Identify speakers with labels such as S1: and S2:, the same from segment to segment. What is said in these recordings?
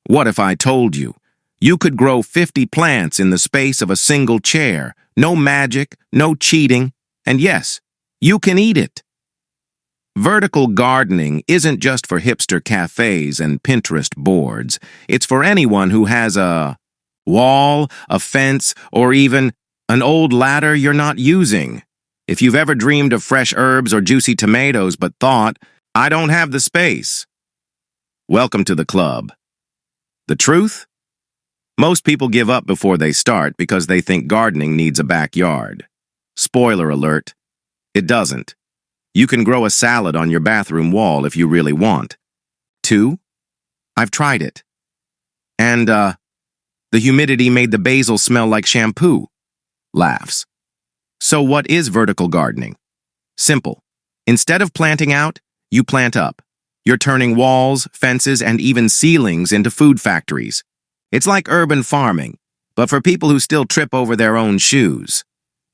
S1: What if I told you? You could grow 50 plants in the space of a single chair. No magic, no cheating, and yes, you can eat it. Vertical gardening isn't just for hipster cafes and Pinterest boards. It's for anyone who has a wall, a fence, or even an old ladder you're not using. If you've ever dreamed of fresh herbs or juicy tomatoes but thought, I don't have the space, welcome to the club. The truth? Most people give up before they start because they think gardening needs a backyard. Spoiler alert, it doesn't. You can grow a salad on your bathroom wall if you really want. 2, I've tried it. And, the humidity made the basil smell like shampoo. Laughs. So what is vertical gardening? Simple. Instead of planting out, you plant up. You're turning walls, fences, and even ceilings into food factories. It's like urban farming, but for people who still trip over their own shoes.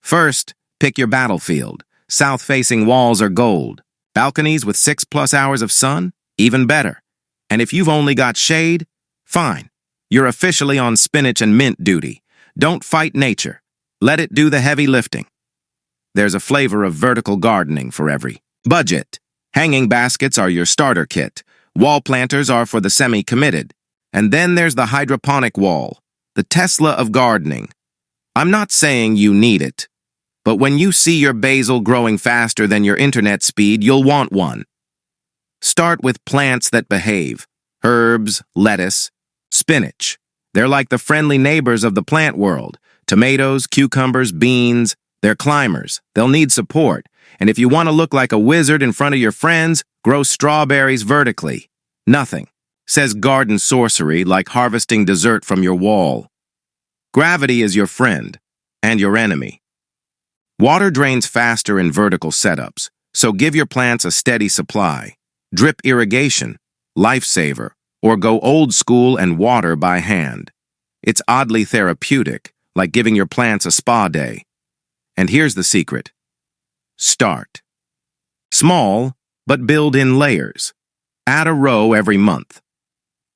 S1: First, pick your battlefield. South-facing walls are gold. Balconies with 6+ hours of sun? Even better. And if you've only got shade? Fine. You're officially on spinach and mint duty. Don't fight nature. Let it do the heavy lifting. There's a flavor of vertical gardening for every budget. Hanging baskets are your starter kit. Wall planters are for the semi-committed. And then there's the hydroponic wall, the Tesla of gardening. I'm not saying you need it, but when you see your basil growing faster than your internet speed, you'll want one. Start with plants that behave. Herbs, lettuce, spinach. They're like the friendly neighbors of the plant world. Tomatoes, cucumbers, beans, they're climbers. They'll need support. And if you want to look like a wizard in front of your friends, grow strawberries vertically. Nothing says garden sorcery like harvesting dessert from your wall. Gravity is your friend and your enemy. Water drains faster in vertical setups, so give your plants a steady supply. Drip irrigation, lifesaver, or go old school and water by hand. It's oddly therapeutic, like giving your plants a spa day. And here's the secret. Start small, but build in layers. Add a row every month.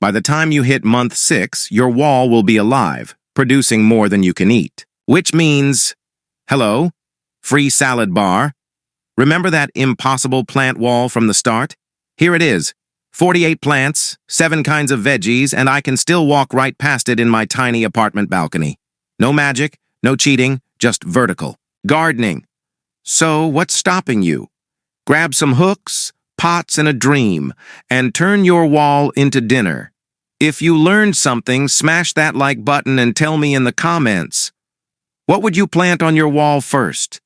S1: By the time you hit month 6, your wall will be alive, producing more than you can eat. Which means, hello, free salad bar. Remember that impossible plant wall from the start? Here it is, 48 plants, 7 kinds of veggies, and I can still walk right past it in my tiny apartment balcony. No magic, no cheating, just vertical. Gardening. So what's stopping you? Grab some hooks, pots, and a dream, and turn your wall into dinner. If you learned something, smash that like button and tell me in the comments. What would you plant on your wall first?